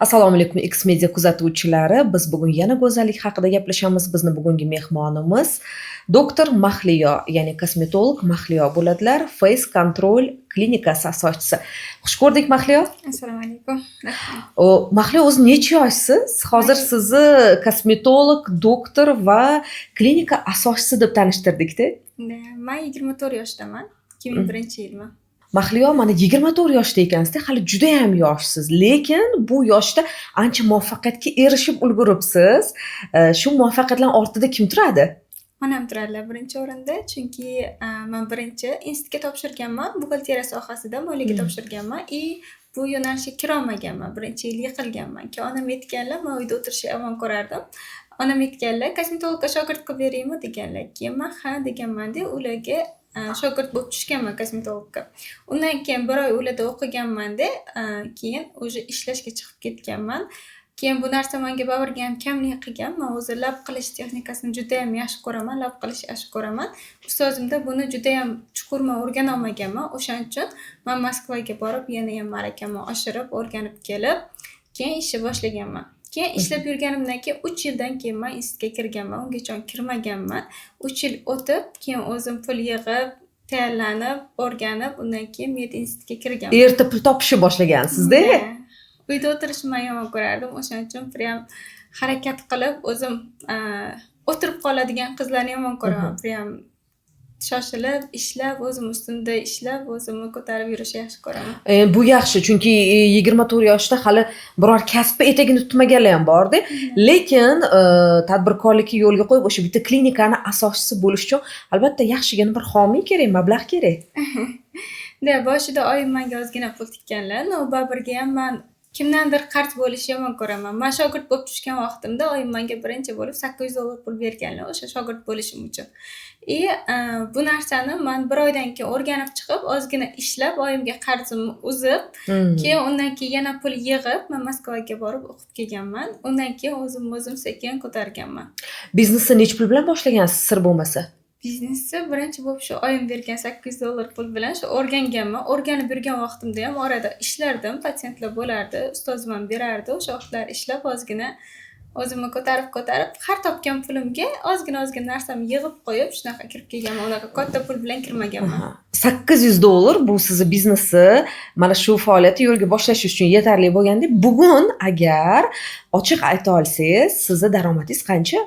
Assalomu alaykum X-Media kuzatuvchilari. Biz bugun yana go'zallik haqida gaplashamiz. Bizni bugungi mehmonimiz doktor Mahliyo, ya'ni kosmetolog Mahliyo bo'ladilar. Face Control klinikasi asoschisi. Xush ko'rdik Mahliyo. Assalomu alaykum. Mahliyo, o'zi necha yoshsiz? Hozir sizni kosmetolog, doktor va klinika asoschisi deb tanishtirdik-da. Men 24 yoshdaman. 2001-yilman. Mahliyo, mana 24 yoshda ekansiz, hali juda ham yoshsiz, lekin bu yoshda ancha muvaffaqiyatga erishib ulguribsiz. Shu muvaffaqiyatlar ortida kim turadi? Onam turadilar birinchi o'rinda, chunki men birinchi institutga topshirganman, buxgalteriya sohasida moliyaga topshirganman. Bu yo'nalishga kirolmaganman, birinchi yil yiqilganman. Keyin onam aytganlar, men uyda o'tirishni yomon ko'rardim. Onam aytganlar, kosmetologga shogird qilib beraymi deganlar. Keyin men ha deganman-da, ularga shogird bo'lib tushganman kosmetologga. Undan keyin bir oy ularda o'qiganman-da, keyin o'sha ishlashga chiqib ketganman. Keyin bu narsa menga bag'riga ham kamlik qilgan. Men o'zi lab qilish texnikasini juda ham yaxshi ko'raman, lab qilish yaxshi ko'raman. Ustozimda buni juda ham chuqur men o'rgana olmaganman. O'shaning uchun men Moskvaga borib, yana ham malakani oshirib, o'rganib kelib, keyin ishni boshlaganman. Keyin ishlab yurganimdan keyin 3 yildan keyin men institutga kirganman. Ungacha kirmaganman. 3 yil o'tib, keyin o'zim pul yig'ib, tayyorlanib, o'rganib, undan keyin med institutga kirganman. Erta pul topishni boshlagansiz-da? Uyda o'tirishni men yomon ko'rardim. O'shaning uchun prям harakat qilib, o'zim o'tirib qoladigan qizlarni yomon ko'raman. Prям shoshilib, ishlab, o'zim ustimda ishlab, o'zimni ko'tarib yurishni yaxshi ko'raman. Bu yaxshi, chunki 24 yoshda hali biror kasbni etagini tutmaganlar ham bor-da. Lekin tadbirkorlikni yo'lga qo'yib, o'sha bitta klinikani asoschisi bo'lish uchun albatta yaxshigina bir homiy kerak, mablag' kerak. Boshida oyim menga ozgina pul tikkanlar. Baribirga ham men kimdandir qarz bo'lishni yomon ko'raman. Men shogird bo'lib tushgan vaqtimda oyim menga birinchi bo'lib $800 pul berganlar o'sha shogird bo'lishim uchun. Bu narsani men bir oydan keyin o'rganib chiqib, ozgina ishlab, oyimga qarzimni uzib, keyin undan keyin yana pul yig'ib, men Moskvaga borib o'qib kelganman. Undan keyin o'zim sekin ko'targanman. Biznesni nech pul bilan boshlagansiz, sir bo'lmasa? Biznesni birinchi bo'lib shu oyim bergan $800 pul bilan shu o'rganganman. O'rganib yurgan vaqtimda ham orada ishlardim, patsientlar bo'lardi, ustozim ham berardi. O'sha vaqtlar ishlab ozgina o'zimni ko'tarib, har topgan pulimga ozgina narsamni yig'ib qo'yib, shunaqa kirib kelganman. Unaqa katta pul bilan kirmaganman. $800 bu sizni biznesni mana shu faoliyatni yo'lga boshlash uchun yetarli bo'lganda, bugun agar ochiq ayta olsangiz, sizni daromadingiz qancha?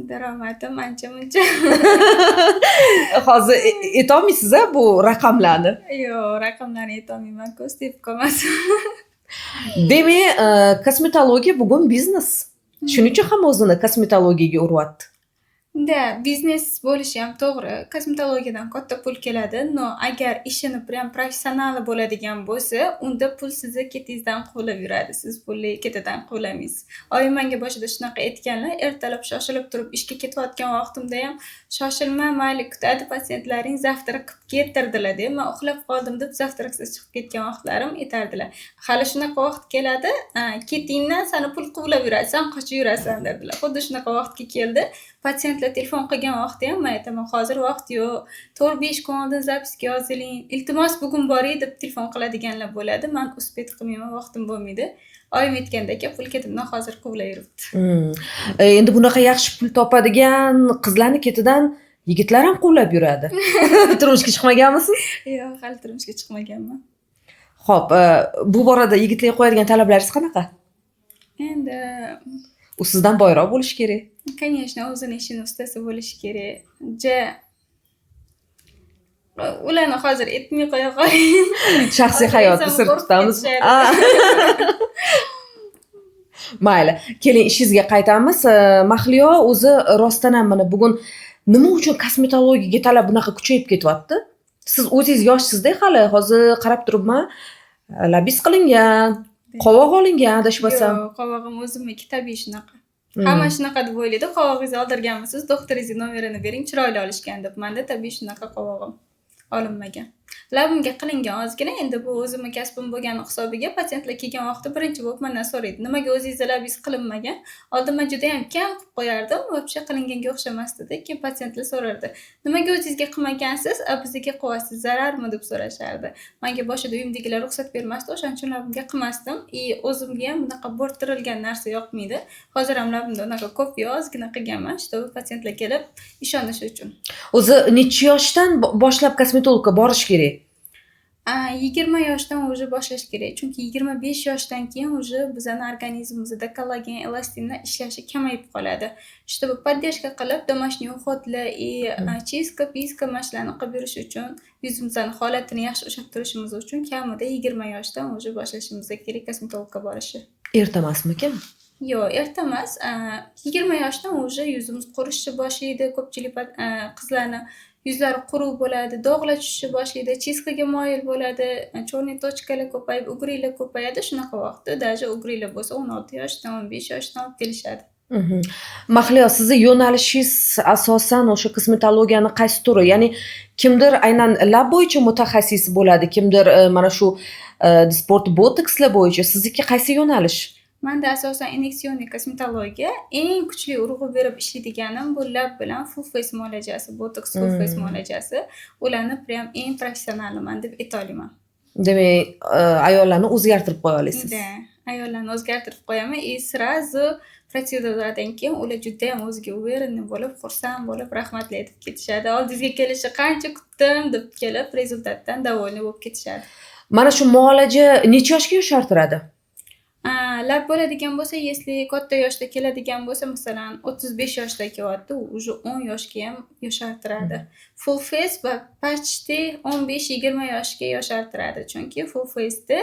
Daromadim ancha-muncha. Hozir aytolmaysiz-a bu raqamlarni? Yo'q, raqamlarni aytolmayman, ko'z tepib qolmasin. Demak, kosmetologiya bugun biznes. Shuning uchun ham o'zini kosmetologiyaga uryapti. Biznes bo'lishi ham to'g'ri. Kosmetologiyadan katta pul keladi. Agar ishini prям professionali bo'ladigan bo'lsa, unda pul sizni ketingizdan quvlab yuradi. Siz pulni ketidan quvlamaysiz. Oyim menga boshida shunaqa aytganlar, ertalab shoshilib turib ishga ketayotgan vaqtimda ham shoshilma, mayli kutadi patsientlaring, zavtrak qilib keltirdilar-da. Men uxlab qoldim deb zavtraksiz chiqib ketgan vaqtlarim yetardilar. Hali shunaqa vaqt keladi, ketingdan seni pul quvlab yuradi, sen qochib yurasan dedilar. Xuddi shunaqa vaqtga keldi. Patsientlar telefon qilgan vaqtda ham men aytaman, hozir vaqt yo'q. 4-5 kun oldin zapiska yoziling. Iltimos bugun boring deb telefon qiladiganlar bo'ladi. Men uspet qilmayman, vaqtim bo'lmaydi. Oyim aytgandek, pul ketimdan hozir quvlab yuribdi. Endi bunaqa yaxshi pul topadigan qizlarni ketidan yigitlar ham quvlab yuradi. Turmushga chiqmaganmisiz? Yo'q, hali turmushga chiqmaganman. Xo'p, bu borada yigitlarga qo'yadigan talablaringiz qanaqa? Endi u sizdan boyroq bo'lishi kerak. Конечно, o'zini ishini ustasi bo'lishi kerak. Ularni hozir aytmay qo'ya qo'ying. Shaxsiy hayotni sir tutamiz. Mayli, keling ishingizga qaytamiz. Mahliyo o'zi rostdan ham mana bugun nima uchun kosmetologiyaga talab bunaqa kuchayib ketyapti? Siz o'zingiz yoshsizda hali, hozir qarab turibman, labis qilingan, qovoq olingan, adashmasam. Yo'q, qovog'im o'zimniki tabiiy shunaqa. Hamma shunaqa deb o'ylaydi. Qovog'ingizni oldirganmisiz, doktoringiz nomerini bering, chiroyli olishgan deb. Menda tabiiy shunaqa qovog'im olinmagan. Labimga qilingan ozgina, endi bu o'zimni kasbim bo'lgani hisobiga patsientlar kelgan vaqtda birinchi bo'lib mendan so'raydi: "Nimaga o'zingizda labingiz qilinmagan?" Oldin men judayam kam qilib qo'yardim, вообще qilinganga o'xshamasdi-da. Keyin patsientlar so'rardi: "Nimaga o'zingizga qilmagansiz, a bizga qilyapsiz, zararmi?" deb so'rashardi. Menga boshida uyimdagilar ruxsat bermasdi, o'shaning uchun labimga qilmasdim. O'zimga ham bunaqa bo'rttirilgan narsa yoqmaydi. Hozir ham labimda unaqa ko'p yo'q, ozgina qilganman, чтобы patsientlar kelib ishonishi uchun. O'zi necha yoshdan boshlab kosmetologga borish kerak? 20 yoshdan уже boshlash kerak. Chunki 25 yoshdan keyin уже bizani organizmimizda kollagen, elastinlar ishlashi kamayib qoladi. Чтобы поддержка qilib, домашний уходlar чистка, piska mana shularni qilib yurish uchun, yuzimizni holatini yaxshi ushlab turishimiz uchun kamida 20 yoshdan уже boshlashimiz kerak kosmetologga borishni. Erta emasmikan? Yo'q, erta emas. 20 yoshdan уже yuzimiz qurishni boshlaydi. Ko'pchilik qizlarni yuzlari quruq bo'ladi, dog'lar tushishni boshlaydi, chiskaga moyil bo'ladi, chorniy tochkalar ko'payib, ugrilar ko'payadi. Shunaqa vaqtda даже ugrilar bo'lsa 16 yoshdan, 15 yoshdan olib kelishadi. Mahliyo, sizni yo'nalishingiz asosan o'sha kosmetologiyani qaysi turi? Ya'ni kimdir aynan lab bo'yicha mutaxassis bo'ladi, kimdir mana shu sport botokslar bo'yicha. Sizniki qaysi yo'nalish? Menda asosan inyektsion kosmetologiya, eng kuchli urg'u berib ishlaydiganim bu lab bilan full face muolajasi, botoks full face muolajasi. Ularni prям eng professionaliman deb ayta olaman. Demak, ayollarni o'zgartirib qo'ya olasiz. Da, ayollarni o'zgartirib qo'yaman. Srazu protseduradan keyin ular juda ham o'ziga уверенный bo'lib, xursand bo'lib, rahmatli aytib ketishadi. Oldingizga kelishni qancha kutdim deb kelib, rezultatdan довольный bo'lib ketishadi. Mana shu muolaja necha yoshga yoshartiradi? Lab bo'ladigan bo'lsa, если katta yoshda keladigan bo'lsa, masalan, 35 yoshda kelyapti, уже 10 yoshga ham yoshartiradi. Full face va почти 15-20 yoshga yoshartiradi. Chunki full face'da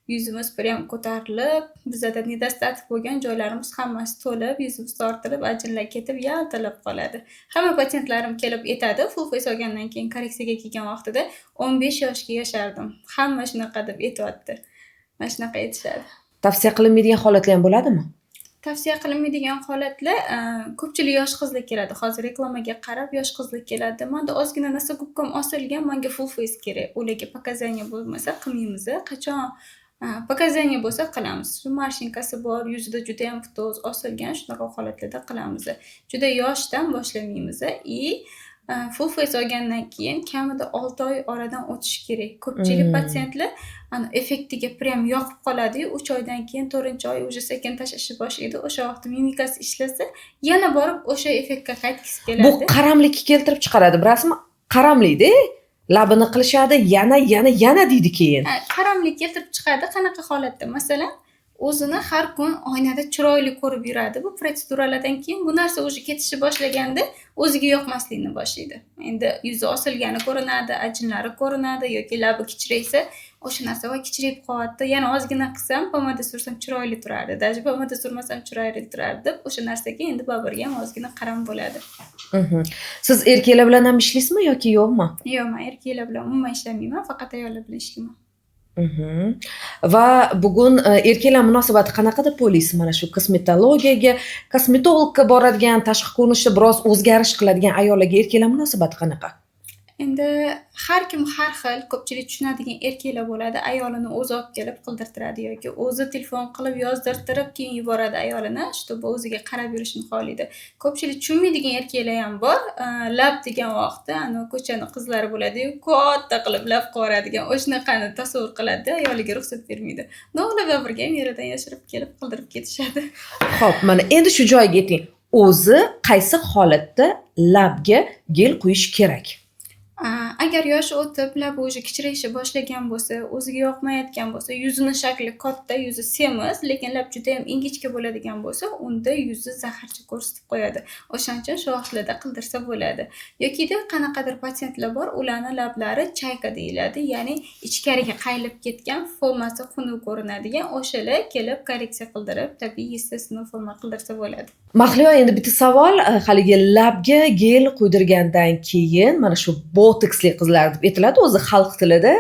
yuzimiz prям ko'tarilib, bizda nedostatik bo'lgan joylarimiz hammasi to'lib, yuzimiz tortilib, ajinlar ketib, yaltilab qoladi. Hamma patsientlarim kelib aytadi, full face olgandan keyin korreksiyaga kelgan vaqtida 15 yoshga yoshardim. Hamma shunaqa deb aytayapti. Mana shunaqa aytishadi. Tavsiya qilinmaydigan holatlar ham bo'ladimi? Tavsiya qilinmaydigan holatlar ko'pchilik yosh qizlar keladi. Hozir reklamaga qarab yosh qizlar keladi. Menda ozgina nasogubkom osilgan, menga full face kerak. Ularga показания bo'lmasa qilmaymiz. Qachon показания bo'lsa qilamiz. Shu mashinkasi bor, yuzida juda ham to'z osilgan, shunaqa holatlarda qilamiz. Juda yoshdan boshlamaymiz. Full face olgandan keyin kamida 6 oy oradan o'tish kerak. Ko'pchilik patsientlar effektiga prям yoqib qoladi-yu, 3 oydan keyin 4-oy уже sekin tashlashni boshlaydi. O'sha vaqtda mimikasi ishlasa, yana borib o'sha effektga qaytgisi keladi. Bu qaramlikka keltirib chiqaradi, bilasizmi? Qaramlikda labini qilishadi, yana deydi keyin. Qaramlik keltirib chiqadi. Qanaqa holatda? Masalan, o'zini har kun oynada chiroyli ko'rib yuradi. Bu protseduralardan keyin bu narsa o'zi ketishni boshlaganda o'ziga yoqmaslikni boshlaydi. Endi yuzi osilgani ko'rinadi, ajinlari ko'rinadi yoki labi kichraysa, o'sha narsa voy kichrayib qolyapti. Yana ozgina qilsam, pomada sursam chiroyli turardi. Даже pomada surmasam chiroyli turardi deb o'sha narsaga endi baribir ham ozgina qaram bo'ladi. Siz erkaklar bilan ham ishlaysizmi yoki yo'qmi? Yo'q, men erkaklar bilan umuman ishlamayman, faqat ayollar bilan ishlayman. Va bugun erkaklar munosabati qanaqa deb o'ylaysiz? Mana shu kosmetologiyaga, kosmetologga boradigan, tashqi ko'rinishda biroz o'zgarish qiladigan ayollarga erkaklar munosabati qanaqa? Endi har kim har xil, ko'pchilik tushunadigan erkaklar bo'ladi. Ayolini o'zi olib kelib qildirtiradi yoki o'zi telefon qilib yozdirtirib keyin yuboradi ayolini, чтобы o'ziga qarab yurishni xohlaydi. Ko'pchilik tushunmaydigan erkaklar ham bor. Lab degan vaqtda ko'chani qizlari bo'ladi-yu, katta qilib lab qo'yadigan, o'shanaqani tasavvur qiladi, ayoliga ruxsat bermaydi. Ular birga yeridan yashirib kelib qildirib ketishadi. Xo'p, mana endi shu joyga yeting. O'zi qaysi holatda labga gel quyish kerak? Agar yoshi o'tib, labi o'zi kichrayishni boshlagan bo'lsa, o'ziga yoqmayotgan bo'lsa, yuzini shakli katta, yuzi semiz, lekin lab juda ham ingichka bo'ladigan bo'lsa, unda yuzi zaharcha ko'rsatib qo'yadi. O'shaning uchun shu vaqtlarda qildirsa bo'ladi. Yokida qanaqadir patsientlar bor, ularning lablari chayka deyiladi, ya'ni ichkariga qaylib ketgan, formasi xunuk ko'rinadigan, o'shalar kelib korreksiya qildirib, tabiiy естественный forma qildirsa bo'ladi. Mahliyo, endi bitta savol, haligi labga gel quydirgandan keyin mana shu botoksli qizlar deb aytiladi o'zi xalq tilida,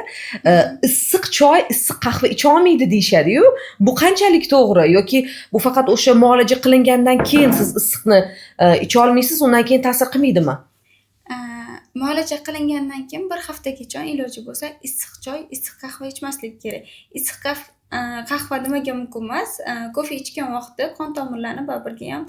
issiq choy, issiq qahva icha olmaydi deyshadi-yu. Bu qanchalik to'g'ri yoki bu faqat o'sha muolaja qilingandan keyin siz issiqni icha olmaysiz, undan keyin ta'sir qilmaydimi? muolaja qilingandan keyin bir haftagacha iloji bo'lsa issiq choy, issiq qahva ichmaslik kerak. Issiq qahva nimaga mumkin emas? Kofe ichgan vaqtda qon tomirlarini baribirga ham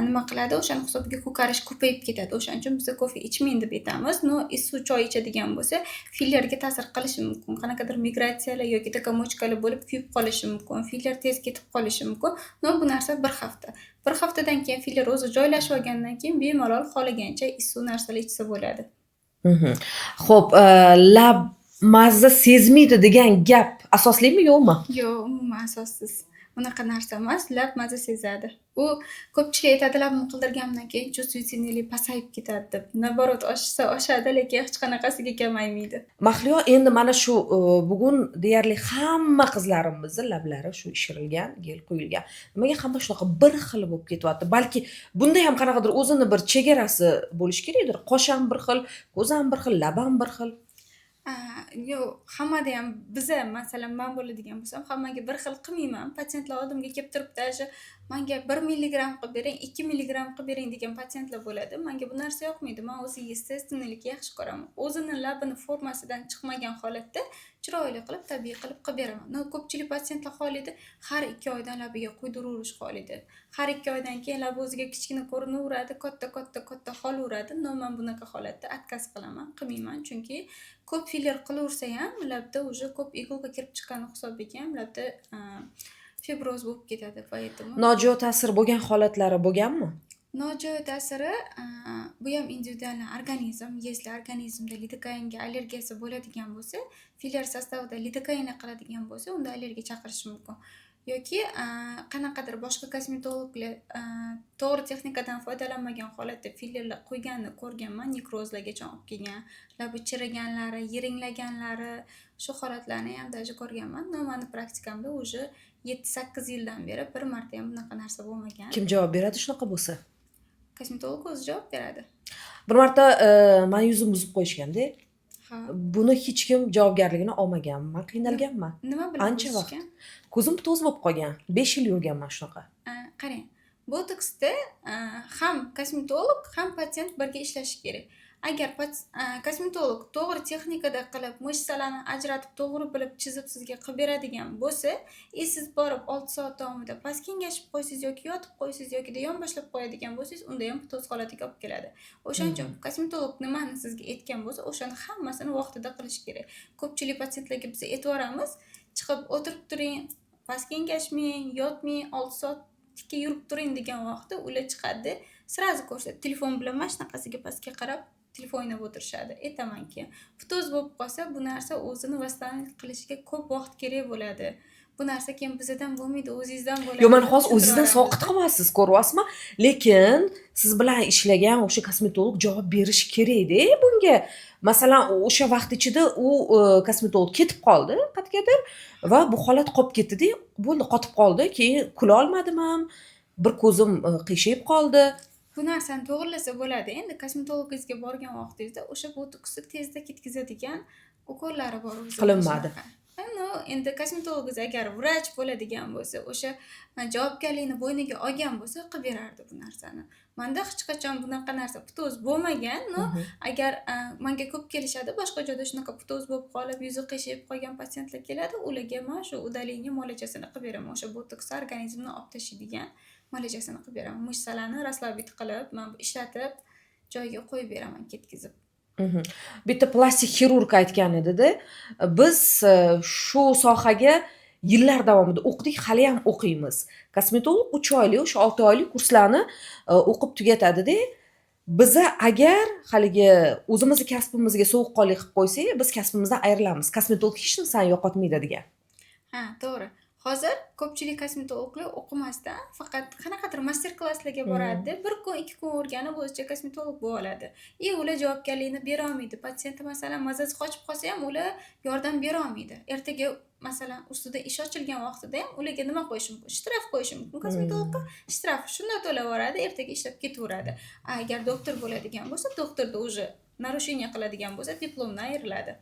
nima qiladi, o'shani hisobiga ko'karish ko'payib ketadi. O'shaning uchun biz kofe ichmang deb aytamiz. No, issiq choy ichadigan bo'lsa, fillarga ta'sir qilishi mumkin. Qanaqadir migratsiyalar yoki takamochkalar bo'lib kuyib qolishi mumkin. Fillar tez ketib qolishi mumkin. No, bu narsa bir hafta. Bir haftadan keyin fillar o'zi joylashib olgandan keyin bemalol xohlagancha issiq narsalar ichsa bo'ladi. Xo'p, lab mazza sezmaydi degan gap asoslimi yo'qmi? Yo'q, umuman asossiz. Unaqa narsa emas, lab mazza sezadi. U ko'pchilik aytadi, labni qildirgandan keyin chувствительность pasayib ketadi deb. Naborot oshadi, lekin hech qanaqasiga kamaymaydi. Mahliyo, endi mana shu bugun deyarli hamma qizlarimizni lablari shu ishirilgan, gel quyilgan. Nimaga hamma shunaqa bir xil bo'lib ketyapti? Balki bunda ham qanaqadir o'zini bir chegarasi bo'lishi kerakdir. Qosh ham bir xil, ko'z ham bir xil, lab ham bir xil. Yo'q, hammada ham biza, masalan, men bo'ladigan bo'lsam, hammaga bir xil qilmayman. Patsientlar oldimga kelib turibdi, menga 1 milligram qilib bering, 2 milligram qilib bering degan patsientlar bo'ladi. Menga bu narsa yoqmaydi. Men o'zi естественныйlikni yaxshi ko'raman. O'zini labini formasidan chiqmagan holatda chiroyli qilib, tabiiy qilib beraman. No, ko'pchilik patsientlar xohlaydi, har 2 oydan labiga quydiruverish xohlaydi. Har 2 oydan keyin labi o'ziga kichkina ko'rinaveradi, katta qolaveradi. No, men bunaqa holatda отказ qilaman, qilmayman, chunki ko'p filler qilaversa ham labda уже ko'p iglka kirib chiqqani hisobiga ham labda fibroz bo'lib ketadi. Поэтому Nojo'ya ta'sir bo'lgan holatlari bo'lganmi? nojo'ya ta'siri bu ham individualniy organizm, если organizmda lidokainga allergiyasi bo'ladigan bo'lsa, filler sostavida lidokain qiladigan bo'lsa, unda allergiya chaqirish mumkin. Yoki qanaqadir boshqa kosmetologlar to'g'ri texnikadan foydalanmagan holatda fillerlar qo'yganini ko'rganman, nekrozlargacha olib kelgan, labi chiriganlari, yiringlaganlari, shu holatlarni ham даже ko'rganman. No, meni praktikamda уже 7-8 yildan beri bir marta ham bunaqa narsa bo'lmagan. Kim javob beradi shunaqa bo'lsa? Kosmetolog o'zi javob beradi. Bir marta meni yuzim buzib qo'yishganda, Ha. buni hech kim javobgarligini olmaganman, qiynalganman. Nima bilan Ancha vaqt. buzishgan? Ko'zim to'z bo'lib qolgan. 5 yil yurganman shunaqa. Qarang, botoksda ham kosmetolog, ham patsient birga ishlashi kerak. Agar kosmetolog to'g'ri texnikada qilib, mышцаlarni ajratib, to'g'ri bilib chizib sizga qilib beradigan bo'lsa, siz borib 6 soat davomida past kengashib qo'ysiz yoki yotib qo'ysiz yoki yonboshlab qo'yadigan bo'lsangiz, unda ham to'z holatiga olib keladi. O'shaning uchun kosmetolog nimani sizga aytgan bo'lsa, o'shani hammasini vaqtida qilish kerak. Ko'pchilik patsientlarga biz aytvoramiz, chiqib o'tirib turing, past kengashmang, yotmang, 6 soat tikka yurib turing degan vaqtda ular chiqadi, sразу ko'rsatadi. Telefon bilan mana shunaqasiga pastga qarab telefon o'ynab o'tirishadi. Aytamanki, fitoz bo'lib qolsa, bu narsa o'zini восстановить qilishiga ko'p vaqt kerak bo'ladi. Bu narsa keyin bizdan bo'lmaydi, o'zingizdan bo'ladi. Yo'q, men hozir o'zingizdan soqit qilyapsiz, ko'ryapsizmi? Lekin siz bilan ishlagan o'sha kosmetolog javob berishi kerak-da bunga. Masalan, o'sha vaqt ichida u kosmetolog ketib qoldi qayergadir va bu holat qolib ketdi-da, bo'ldi, qotib qoldi. Keyin kula olmadim ham, bir ko'zim qiyshayib qoldi. Bu narsani to'g'rilasa bo'ladi. Endi kosmetologingizga borgan vaqtingizda o'sha botoksni tezda ketkazadigan ukollari bor o'zi. Qilinmadi. No, endi kosmetologingiz agar vrach bo'ladigan bo'lsa, o'sha javobgarlikni bo'yniga olgan bo'lsa, qilib berardi bu narsani. Menda hech qachon bunaqa narsa fitoz bo'lmagan. No, agar menga ko'p kelishadi, boshqa joyda shunaqa fitoz bo'lib qolib, yuzi qiyshayib qolgan patsientlar keladi, ularga men shu udalение muolajasini qilib beraman. O'sha botoks organizmni olib tashlaydigan muolajasini qilib beraman. Mышцаlarni расслабить qilib, men ishlatib joyiga qo'yib beraman, ketkizib. Bitta plastik xirurg aytgan edi-da, biz shu sohaga yillar davomida o'qidik, hali ham o'qiymiz. Kosmetolog 3 oylik, o'sha 6 oylik kurslarni o'qib tugatadi-da, biza agar haligi o'zimizni kasbimizga sovuqqonlik qilib qo'ysak, biz kasbimizdan ayrilamiz. Kosmetolog hech narsani yo'qotmaydi degan. Ha, to'g'ri. Hozir ko'pchilik kosmetologlar o'qimasdan faqat qanaqadir master-klasslarga boradi. 1 kun, 2 kun o'rganib o'zicha kosmetolog bo'la oladi. Ular javobgarlikni bera olmaydi. Patsiyent masalan mazasi qochib qolsa ham ular yordam bera olmaydi. Ertaga masalan ustida ish ochilgan vaqtida ham ularga nima qo'yish mumkin? Shtraf qo'yish mumkin. Kosmetologga shtraf shunday to'laveradi, ertaga ishlab ketaveradi. Agar doktor bo'ladigan bo'lsa, doktorda уже нарушение qiladigan bo'lsa, diplomdan ayriladi.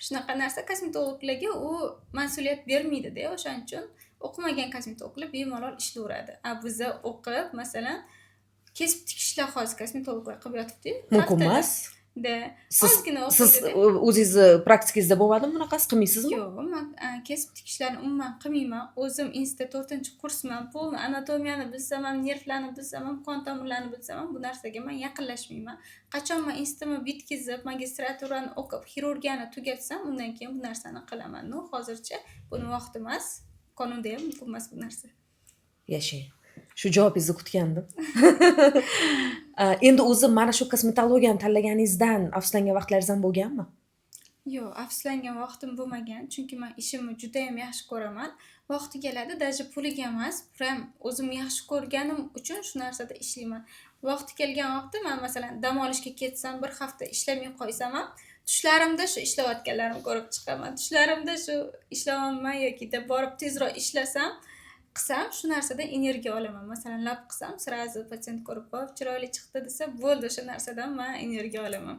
Shunaqa narsa kosmetologlarga u mas'uliyat bermaydi-da, o'shaning uchun o'qimagan kosmetologlar bemalol ishlayveradi. Biza o'qib, masalan, kesib tikishlar hozir kosmetologlar qilib yotibdi. Mumkin emas. de Siz ozgina siz o'qiydi-da. o'zingizni praktikangizda bo'lmadimi bunaqasi? Qilmaysizmi? Yo'q, men kesib tikishlarni umuman qilmayman. O'zim institutda 4-kursman. Полный anatomiyani bilsam ham, nervlarni bilsam ham, qon tomirlarini bilsam ham bu narsaga men yaqinlashmayman. Qachon men institutni bitkazib, magistraturani o'qib, xirurgiyani tugatsam, undan keyin bu narsani qilaman. No, hozircha buni vaqti emas. Qonunda ham mumkin emas bu narsa. Yashang. Shu javobingizni kutgandim. Endi o'zi mana shu kosmetologiyani tanlaganingizdan afsuslangan vaqtlaringiz ham bo'lganmi? Yo'q, afsuslangan vaqtim bo'lmagan, chunki men ishimni juda ham yaxshi ko'raman. Vaqti keladi, даже puliga emas, prям o'zim yaxshi ko'rganim uchun shu narsada ishlayman. Vaqti kelgan vaqtda men masalan dam olishga ketsam, bir hafta ishlamay qo'ysam ham, tushlarimda shu ishlayotganlarimni ko'rib chiqaman. Tushlarimda shu ishlayolmay yoki deb borib tezroq ishlasam, qilsam, shu narsadan energiya olaman. Masalan, lab qilsam, srazi patsient ko'rib, "Voh, chiroyli chiqdi" desa, bo'ldi, o'sha narsadan men energiya olaman.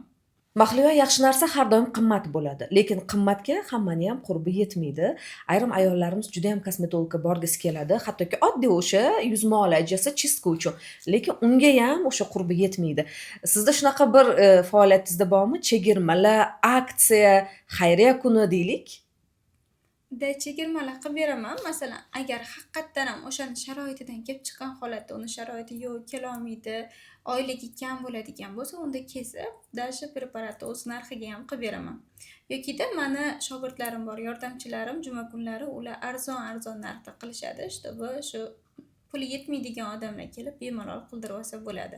Mahliyo, yaxshi narsa har doim qimmat bo'ladi, lekin qimmatga hammani ham qurbi yetmaydi. Ayrim ayollarimiz juda ham kosmetologga borgisi keladi, hattoki oddiy o'sha yuz muolajasi, chistka uchun, lekin unga ham o'sha qurbi yetmaydi. Sizda shunaqa bir faoliyatingizda bormi? Chegirmalar, aksiya, xayriya kuni deylik? Chegirmalar qilib beraman. Masalan, agar haqiqatdan ham o'shani sharoitidan kelib chiqqan holatda, uni sharoiti yo'q, kelolmaydi, oyligi kam bo'ladigan bo'lsa, unda kesib, даже preparatni o'z narxiga ham qilib beraman. Yokida mani shogirdlarim bor, yordamchilarim, juma kunlari ular arzon narxda qilishadi, чтобы shu puli yetmaydigan odamlar kelib bemalol qildirib olsa bo'ladi.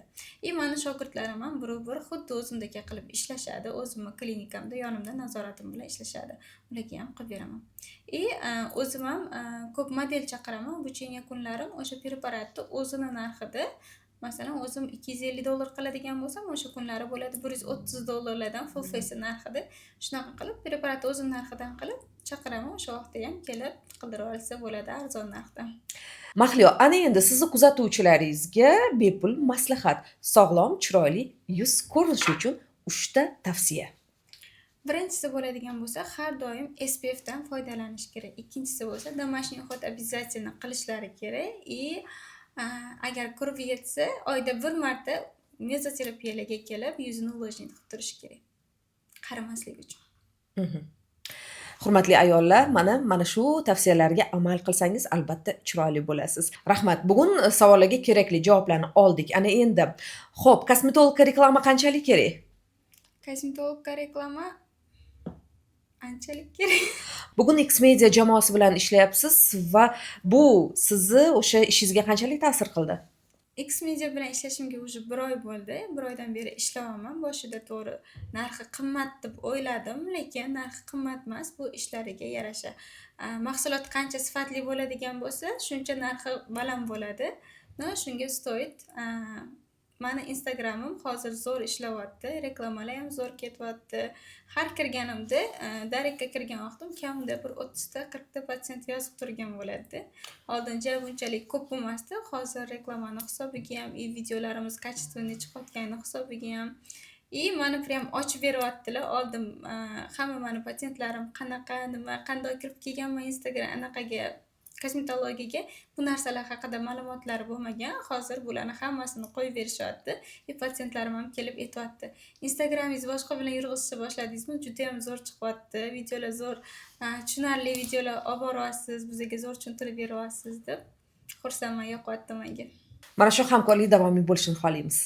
Mani shogirdlarim ham bir xuddi o'zimdek qilib ishlashadi. O'zimni klinikamda yonimda nazoratim bilan ishlashadi. Ularga ham qilib beraman. O'zim ham ko'p model chaqiraman. Обучение kunlarim o'sha preparatni o'zini narxida, masalan, o'zim $250 qiladigan bo'lsam, o'sha kunlari bo'ladi $130 full face narxida. Shunaqa qilib, preparatni o'zim narxidan qilib chaqiraman. O'sha vaqtda ham kelib qildirib olsa bo'ladi arzon narxda. Mahliyo, ana endi sizni kuzatuvchilaringizga bepul maslahat. Sog'lom, chiroyli yuz ko'rinishi uchun 3 ta tavsiya. Birinchisi bo'ladigan bo'lsa, har doim SPF dan foydalanish kerak. Ikkinchisi bo'lsa, домашний уход обязательно qilishlari kerak. Agar kurbi yetsa, oyda bir marta mezoterapiyalarga kelib, yuzini увлажнить qilib turish kerak. Qarimaslik uchun. Hurmatli ayollar, mana shu tavsiyalarga amal qilsangiz albatta chiroyli bo'lasiz. Rahmat. Bugun savollarga kerakli javoblarni oldik. Ana endi, xo'p, kosmetologga reklama qanchalik kerak? Kosmetologga reklama anchalik kerak. Bugun X-Media jamoasi bilan ishlayapsiz va bu sizni o'sha ishingizga qanchalik ta'sir qildi? X-Media bilan ishlashimga уже 1 oy bo'ldi. 1 oydan beri ishlayapman. Boshida to'g'ri narxi qimmat deb o'yladim, lekin narxi qimmat emas, bu ishlariga yarasha. Mahsulot qancha sifatli bo'ladigan bo'lsa, shuncha narxi baland bo'ladi. Shunga stoit. Mani Instagramim hozir zo'r ishlayapti, reklamalar ham zo'r ketyapti. Har kirganimda, darekka kirgan vaqtim kamida bir 30 ta, 40 ta patsient yozib turgan bo'ladi. Oldincha bunchalik ko'p bo'lmasdi. Hozir reklamani hisobiga ham, videolarimiz kачественный chiqayotgani hisobiga ham mani prям ochib beryaptilar. Oldim hamma mani patsientlarim qanaqa, nima, qanday kirib kelganman Instagram anaqaga kosmetologiyaga bu narsalar haqida ma'lumotlari bo'lmagan. Hozir bularni hammasini qo'yib berishyapti. Patsientlarim ham kelib aytayapti. Instagramingiz boshqa bilan yurg'izishni boshladingizmi? Juda ham zo'r chiqyapti. Videolar zo'r, tushunarli videolar olib boryapsiz, bizga zo'r tushuntirib beryapsiz deb xursandman, yoqyapti menga. Mana shu hamkorlik davomiy bo'lishini xohlaymiz.